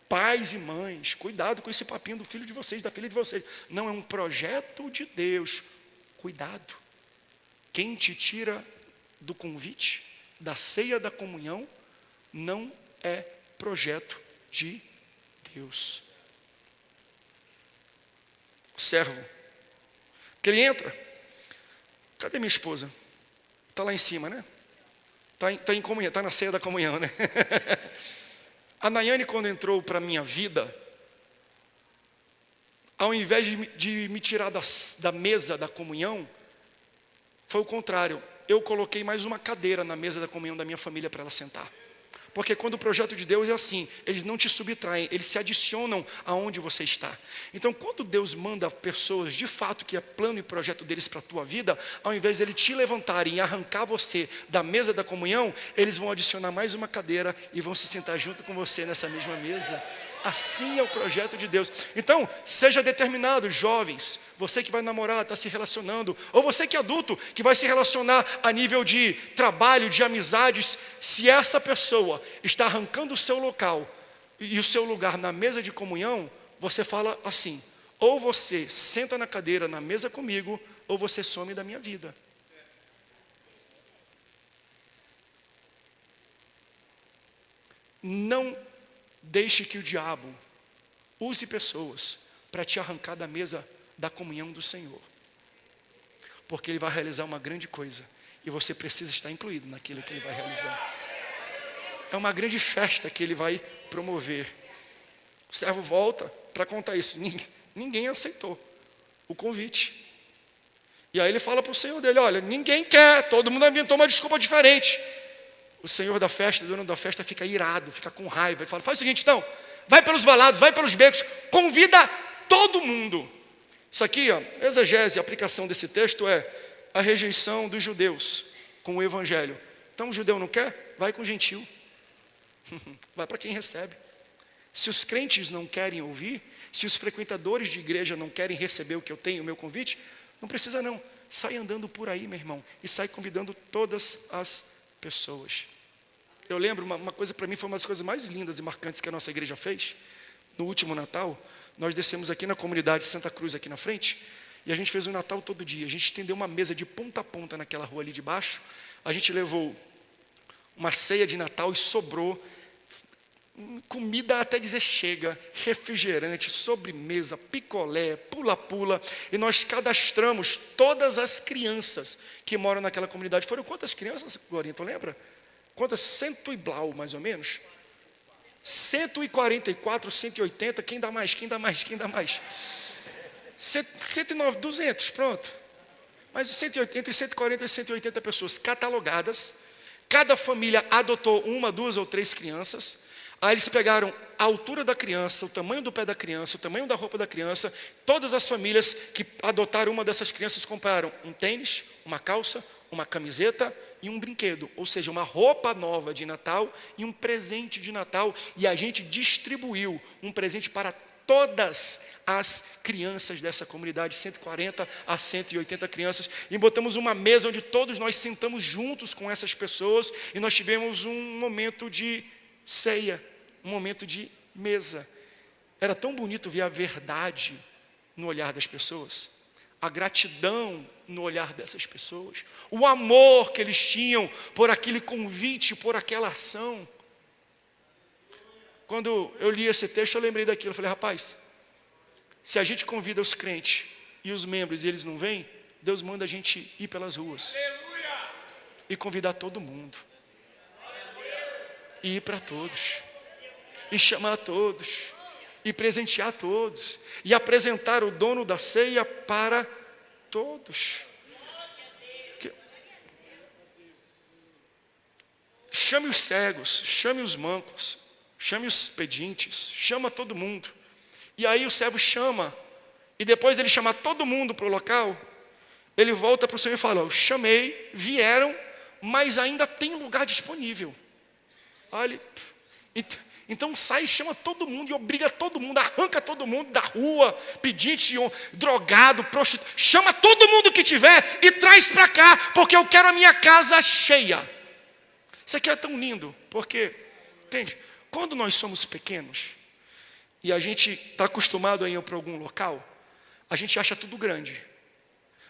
pais e mães, cuidado com esse papinho do filho de vocês, da filha de vocês. Não é um projeto de Deus. Cuidado. Quem te tira do convite, da ceia da comunhão, não é projeto de Deus. O servo, que ele entra, cadê minha esposa? Está lá em cima, né? Está em comunhão, está na ceia da comunhão, né? A Nayane, quando entrou para a minha vida, ao invés de me tirar da mesa da comunhão, foi o contrário. Eu coloquei mais uma cadeira na mesa da comunhão da minha família para ela sentar. Porque quando o projeto de Deus é assim, eles não te subtraem, eles se adicionam aonde você está. Então, quando Deus manda pessoas, de fato, que é plano e projeto deles para a tua vida, ao invés de ele te levantarem e arrancar você da mesa da comunhão, eles vão adicionar mais uma cadeira e vão se sentar junto com você nessa mesma mesa. Assim é o projeto de Deus. Então, seja determinado, jovens, você que vai namorar, está se relacionando, ou você que é adulto, que vai se relacionar a nível de trabalho, de amizades, se essa pessoa está arrancando o seu local e o seu lugar na mesa de comunhão, você fala assim: ou você senta na cadeira na mesa comigo, ou você some da minha vida. Não deixe que o diabo use pessoas para te arrancar da mesa da comunhão do Senhor. Porque ele vai realizar uma grande coisa e você precisa estar incluído naquilo que ele vai realizar. É uma grande festa que ele vai promover. O servo volta para contar isso. Ninguém aceitou o convite. E aí ele fala para o senhor dele: olha, ninguém quer, todo mundo inventou uma desculpa diferente. O senhor da festa, o dono da festa, fica irado, fica com raiva. Ele fala: faz o seguinte então, vai pelos valados, vai pelos becos, convida todo mundo. Isso aqui, ó, exegese, a aplicação desse texto é a rejeição dos judeus com o evangelho. Então o judeu não quer? Vai com o gentil. Vai para quem recebe. Se os crentes não querem ouvir, se os frequentadores de igreja não querem receber o que eu tenho, o meu convite, não precisa não. Sai andando por aí, meu irmão, e sai convidando todas as pessoas. Eu lembro, uma coisa para mim foi uma das coisas mais lindas e marcantes que a nossa igreja fez. No último Natal, nós descemos aqui na comunidade Santa Cruz, aqui na frente, e a gente fez um Natal todo dia. A gente estendeu uma mesa de ponta a ponta naquela rua ali de baixo. A gente levou uma ceia de Natal e sobrou comida até dizer chega, refrigerante, sobremesa, picolé, pula-pula, e nós cadastramos todas as crianças que moram naquela comunidade. Foram quantas crianças, Glorinha, tu lembra? Quantas? 100 e blau, mais ou menos? 144, 180, quem dá mais? 109, 200, pronto. Mas 180, 140 e 180 pessoas catalogadas. Cada família adotou uma, duas ou três crianças. Aí eles pegaram a altura da criança, o tamanho do pé da criança, o tamanho da roupa da criança. Todas as famílias que adotaram uma dessas crianças compraram um tênis, uma calça, uma camiseta e um brinquedo. Ou seja, uma roupa nova de Natal e um presente de Natal. E a gente distribuiu um presente para todas as crianças dessa comunidade, 140 a 180 crianças. E botamos uma mesa onde todos nós sentamos juntos com essas pessoas. E nós tivemos um momento de ceia, um momento de mesa. Era tão bonito ver a verdade no olhar das pessoas, a gratidão no olhar dessas pessoas, o amor que eles tinham por aquele convite, por aquela ação. Quando eu li esse texto, eu lembrei daquilo. Eu falei: rapaz, se a gente convida os crentes e os membros e eles não vêm, Deus manda a gente ir pelas ruas e convidar todo mundo. E ir para todos, e chamar todos, e presentear todos, e apresentar o dono da ceia para todos. Chame os cegos, chame os mancos, chame os pedintes, chama todo mundo. E aí o servo chama, e depois dele chamar todo mundo para o local, ele volta para o Senhor e fala: eu chamei, vieram, mas ainda tem lugar disponível. Olha, então sai e chama todo mundo e obriga todo mundo, arranca todo mundo da rua, pedinte, drogado, prostituto, chama todo mundo que tiver e traz para cá, porque eu quero a minha casa cheia. Isso aqui é tão lindo, porque, entende? Quando nós somos pequenos e a gente está acostumado a ir para algum local, a gente acha tudo grande.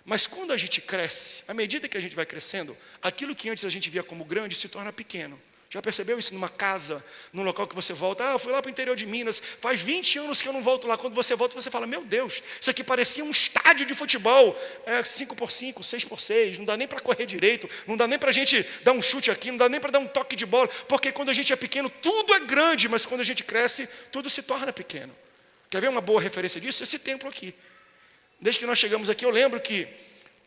Mas quando a gente cresce, à medida que a gente vai crescendo, aquilo que antes a gente via como grande se torna pequeno. Já percebeu isso numa casa, num local que você volta? Eu fui lá para o interior de Minas, faz 20 anos que eu não volto lá. Quando você volta, você fala: meu Deus, isso aqui parecia um estádio de futebol, 5x5, 6x6, não dá nem para correr direito, não dá nem para a gente dar um chute aqui, não dá nem para dar um toque de bola, porque quando a gente é pequeno, tudo é grande, mas quando a gente cresce, tudo se torna pequeno. Quer ver uma boa referência disso? Esse templo aqui. Desde que nós chegamos aqui, eu lembro que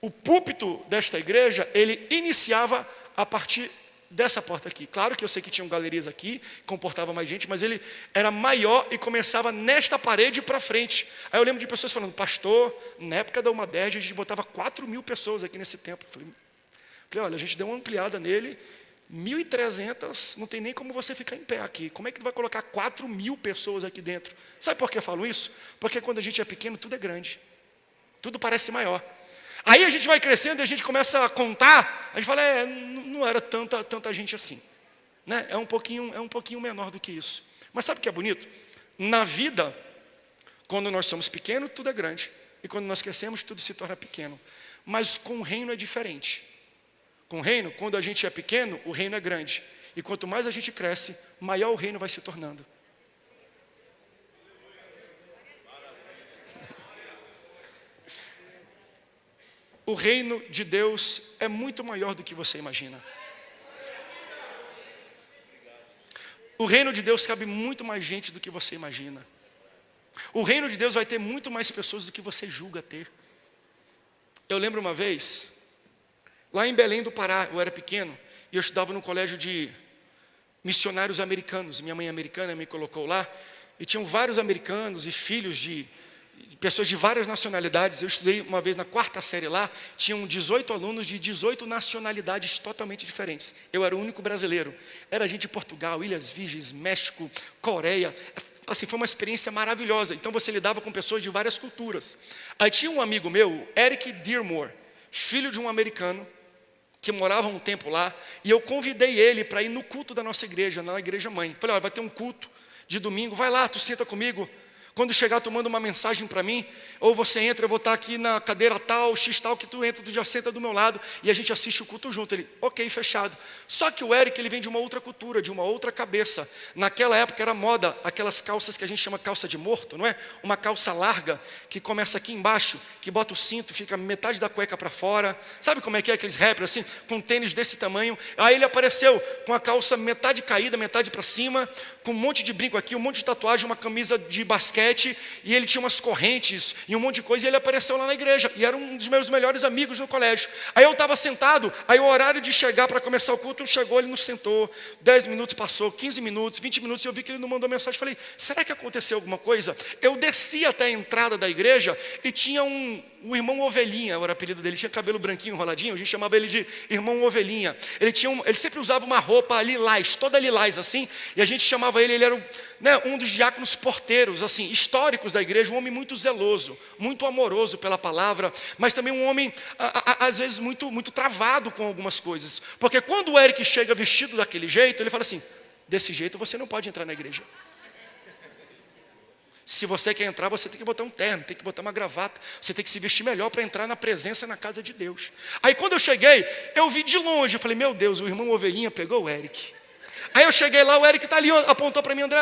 o púlpito desta igreja, ele iniciava a partir dessa porta aqui. Claro que eu sei que tinham galerias aqui, comportava mais gente, mas ele era maior e começava nesta parede para frente. Aí eu lembro de pessoas falando, pastor, na época da UMADERJ, a gente botava 4.000 pessoas aqui nesse templo. Falei, olha, a gente deu uma ampliada nele, 1.300, não tem nem como você ficar em pé aqui. Como é que vai colocar 4.000 pessoas aqui dentro? Sabe por que eu falo isso? Porque quando a gente é pequeno, tudo é grande. Tudo parece maior. Aí a gente vai crescendo e a gente começa a contar, a gente fala, não era tanta gente assim. Né? É um pouquinho menor do que isso. Mas sabe o que é bonito? Na vida, quando nós somos pequenos, tudo é grande. E quando nós crescemos, tudo se torna pequeno. Mas com o reino é diferente. Com o reino, quando a gente é pequeno, o reino é grande. E quanto mais a gente cresce, maior o reino vai se tornando. O reino de Deus é muito maior do que você imagina. O reino de Deus cabe muito mais gente do que você imagina. O reino de Deus vai ter muito mais pessoas do que você julga ter. Eu lembro uma vez, lá em Belém do Pará, eu era pequeno, e eu estudava num colégio de missionários americanos. Minha mãe americana me colocou lá, e tinham vários americanos e filhos de pessoas de várias nacionalidades. Eu estudei uma vez na 4ª série lá, tinham 18 alunos de 18 nacionalidades totalmente diferentes. Eu era o único brasileiro. Era gente de Portugal, Ilhas Virgens, México, Coreia. Assim, foi uma experiência maravilhosa. Então você lidava com pessoas de várias culturas. Aí tinha um amigo meu, Eric Dearmore, filho de um americano, que morava um tempo lá, e eu convidei ele para ir no culto da nossa igreja, na igreja mãe. Falei, olha, vai ter um culto de domingo, vai lá, tu senta comigo. Quando chegar, tu manda uma mensagem para mim, ou você entra, eu vou estar aqui na cadeira tal, X tal, que tu entra, tu já senta do meu lado, e a gente assiste o culto junto. Ele, ok, fechado. Só que o Eric, ele vem de uma outra cultura, de uma outra cabeça. Naquela época era moda, aquelas calças que a gente chama calça de morto, não é? Uma calça larga, que começa aqui embaixo, que bota o cinto, fica metade da cueca para fora. Sabe como é que é aqueles rappers assim, com tênis desse tamanho? Aí ele apareceu com a calça metade caída, metade para cima, com um monte de brinco aqui, um monte de tatuagem, uma camisa de basquete, e ele tinha umas correntes e um monte de coisa, e ele apareceu lá na igreja, e era um dos meus melhores amigos no colégio. Aí eu estava sentado, aí o horário de chegar para começar o culto, chegou, ele nos sentou, 10 minutos passou, 15 minutos, 20 minutos, e eu vi que ele não mandou mensagem. Falei, será que aconteceu alguma coisa? Eu desci até a entrada da igreja, e tinha o irmão Ovelhinha, era o apelido dele, tinha cabelo branquinho, enroladinho, a gente chamava ele de irmão Ovelhinha. Ele sempre usava uma roupa lilás, toda lilás assim, e a gente chamava ele era um dos diáconos porteiros, assim, históricos da igreja, um homem muito zeloso, muito amoroso pela palavra, mas também um homem, às vezes, muito travado com algumas coisas. Porque quando o Eric chega vestido daquele jeito, ele fala assim, desse jeito você não pode entrar na igreja. Se você quer entrar, você tem que botar um terno, tem que botar uma gravata, você tem que se vestir melhor para entrar na presença, na casa de Deus. Aí quando eu cheguei, eu vi de longe, eu falei, meu Deus, o irmão Ovelhinha pegou o Eric. Aí eu cheguei lá, o Eric está ali, apontou para mim, André,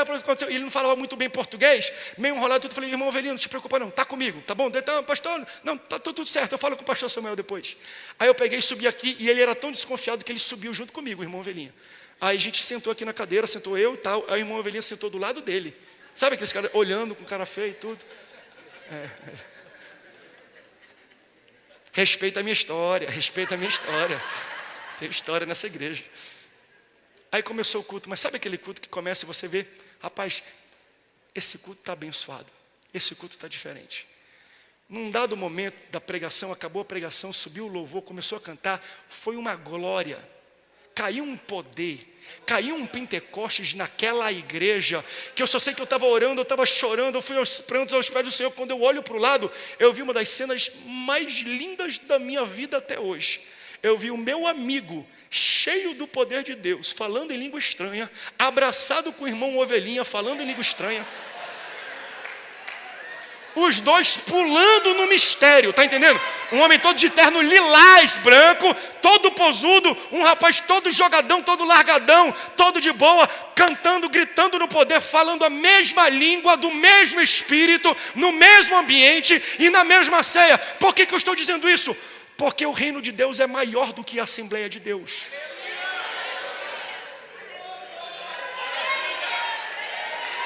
ele não falava muito bem português, meio enrolado, tudo. Falei, irmão Ovelhinha, não te preocupa não, está comigo, tá bom? Então, pastor, não, está tudo certo, eu falo com o pastor Samuel depois. Aí eu peguei e subi aqui, e ele era tão desconfiado que ele subiu junto comigo, o irmão Ovelhinha. Aí a gente sentou aqui na cadeira, sentou eu e tal, aí o irmão Ovelhinha sentou do lado dele. Sabe aqueles caras olhando com cara feia e tudo? Respeita a minha história, respeita a minha história. Tem história nessa igreja. Aí começou o culto, mas sabe aquele culto que começa e você vê, rapaz, esse culto está abençoado, esse culto está diferente. Num dado momento da pregação, acabou a pregação, subiu o louvor, começou a cantar, foi uma glória. Caiu um poder, caiu um Pentecostes naquela igreja, que eu só sei que eu estava orando, eu estava chorando, eu fui aos prantos aos pés do Senhor. Quando eu olho para o lado, eu vi uma das cenas mais lindas da minha vida até hoje. Eu vi o meu amigo, cheio do poder de Deus, falando em língua estranha, abraçado com o irmão Ovelhinha, falando em língua estranha. Os dois pulando no mistério, tá entendendo? Um homem todo de terno lilás branco, todo posudo, um rapaz todo jogadão, todo largadão, todo de boa, cantando, gritando no poder, falando a mesma língua, do mesmo espírito, no mesmo ambiente e na mesma ceia. Por que eu estou dizendo isso? Porque o reino de Deus é maior do que a Assembleia de Deus.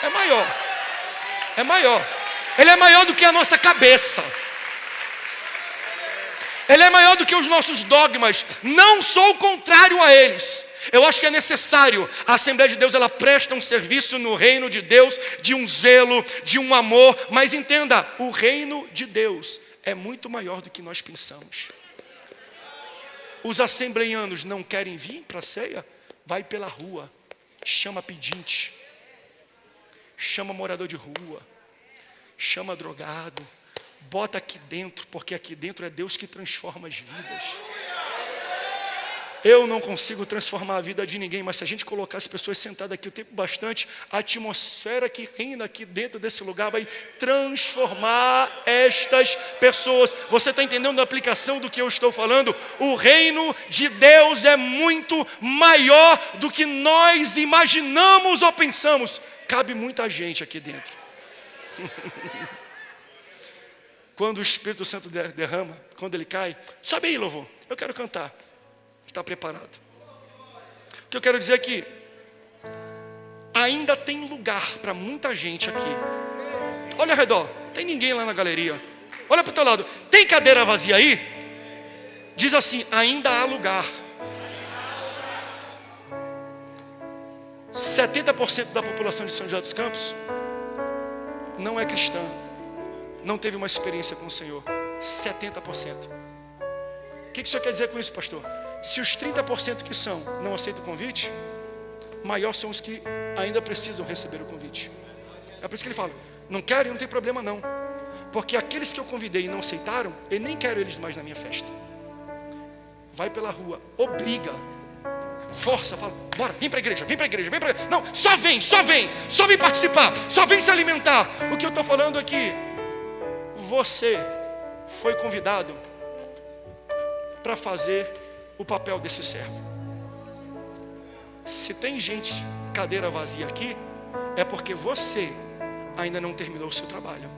É maior. É maior. Ele é maior do que a nossa cabeça. Ele é maior do que os nossos dogmas. Não sou contrário a eles. Eu acho que é necessário. A Assembleia de Deus, ela presta um serviço no reino de Deus, de um zelo, de um amor. Mas entenda, o reino de Deus é muito maior do que nós pensamos. Os assembleianos não querem vir para a ceia? Vai pela rua, chama pedinte, chama morador de rua, chama drogado, bota aqui dentro, porque aqui dentro é Deus que transforma as vidas. Eu não consigo transformar a vida de ninguém, mas se a gente colocar as pessoas sentadas aqui o tempo bastante, a atmosfera que reina aqui dentro desse lugar vai transformar estas pessoas. Você está entendendo a aplicação do que eu estou falando? O reino de Deus é muito maior do que nós imaginamos ou pensamos. Cabe muita gente aqui dentro. Quando o Espírito Santo derrama, quando ele cai, sobe aí, louvor, eu quero cantar. Está preparado? O que eu quero dizer é que ainda tem lugar para muita gente aqui. Olha ao redor, tem ninguém lá na galeria. Olha para o teu lado, tem cadeira vazia aí? Diz assim, ainda há lugar. 70% da população de São José dos Campos não é cristã, não teve uma experiência com o Senhor. 70%. O que o senhor quer dizer com isso, pastor? Se os 30% que são não aceitam o convite, maior são os que ainda precisam receber o convite. É por isso que ele fala, não querem, não tem problema não. Porque aqueles que eu convidei e não aceitaram, eu nem quero eles mais na minha festa. Vai pela rua, obriga, força, fala, bora, vem para a igreja, vem para a igreja, vem para a igreja. Não, só vem participar, só vem se alimentar. O que eu estou falando aqui, você foi convidado para fazer o papel desse servo. Se tem gente, cadeira vazia aqui, é porque você ainda não terminou o seu trabalho.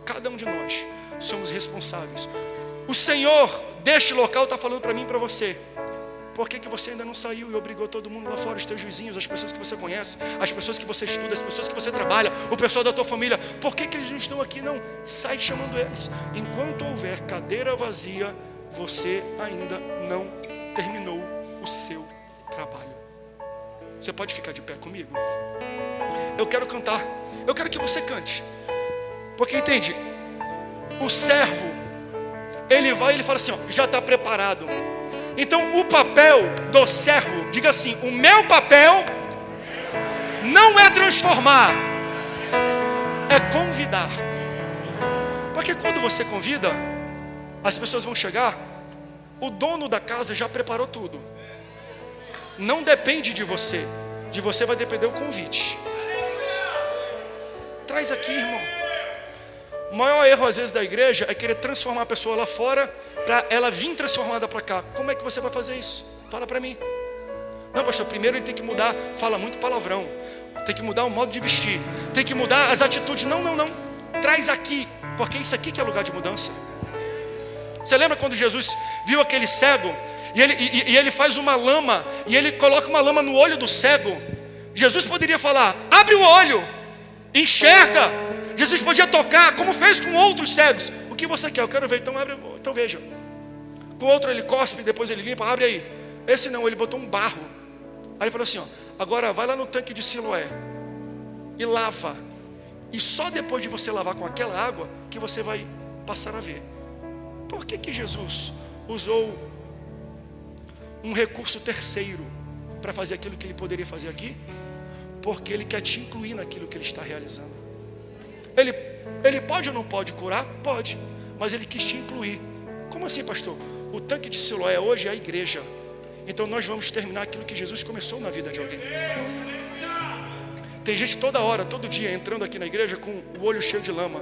Cada um de nós somos responsáveis. O Senhor deste local está falando para mim e para você. Por que você ainda não saiu e obrigou todo mundo lá fora, os teus vizinhos, as pessoas que você conhece, as pessoas que você estuda, as pessoas que você trabalha, o pessoal da tua família? Por que eles não estão aqui? Não, sai chamando eles. Enquanto houver cadeira vazia, você ainda não terminou o seu trabalho. Você pode ficar de pé comigo? Eu quero cantar. Eu quero que você cante. Porque entende? O servo, ele vai e ele fala assim, ó, já está preparado. Então o papel do servo, diga assim, o meu papel não é transformar, é convidar. Porque quando você convida, as pessoas vão chegar, o dono da casa já preparou tudo. Não depende de você vai depender o convite. Traz aqui, irmão. O maior erro às vezes da igreja é querer transformar a pessoa lá fora para ela vir transformada para cá. Como é que você vai fazer isso? Fala para mim. Não, pastor, primeiro ele tem que mudar, fala muito palavrão, tem que mudar o modo de vestir, tem que mudar as atitudes. Não. Traz aqui, porque isso aqui que é lugar de mudança. Você lembra quando Jesus viu aquele cego e ele faz uma lama e ele coloca uma lama no olho do cego? Jesus poderia falar, abre o olho, enxerga. Jesus podia tocar, como fez com outros cegos. O que você quer? Eu quero ver, então abre, então veja. Com outro ele cospe, depois ele limpa, abre aí. Esse não, ele botou um barro. Aí ele falou assim, ó, agora vai lá no tanque de Siloé e lava. E só depois de você lavar com aquela água que você vai passar a ver. Por que Jesus usou um recurso terceiro para fazer aquilo que ele poderia fazer aqui? Porque ele quer te incluir naquilo que ele está realizando. Ele pode ou não pode curar? Pode, mas ele quis te incluir. Como assim, pastor? O tanque de Siloé hoje é a igreja. Então nós vamos terminar aquilo que Jesus começou na vida de alguém. Tem gente toda hora, todo dia entrando aqui na igreja com o olho cheio de lama,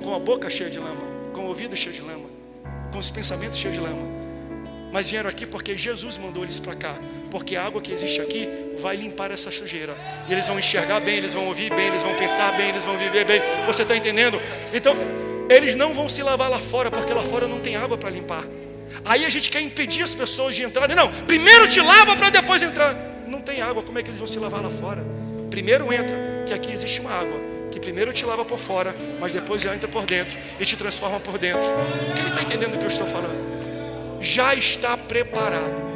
com a boca cheia de lama, com o ouvido cheio de lama, com os pensamentos cheios de lama. Mas vieram aqui porque Jesus mandou eles para cá. Porque a água que existe aqui vai limpar essa sujeira. E eles vão enxergar bem, eles vão ouvir bem, eles vão pensar bem, eles vão viver bem. Você está entendendo? Então, eles não vão se lavar lá fora, porque lá fora não tem água para limpar. Aí a gente quer impedir as pessoas de entrarem. Não, primeiro te lava para depois entrar. Não tem água, como é que eles vão se lavar lá fora? Primeiro entra, que aqui existe uma água que primeiro te lava por fora, mas depois entra por dentro e te transforma por dentro. Quem está entendendo o que eu estou falando? Já está preparado.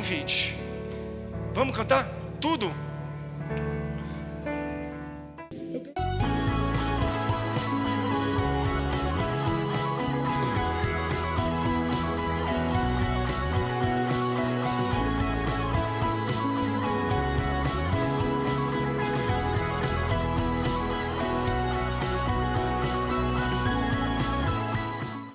convite. Vamos cantar? Tudo?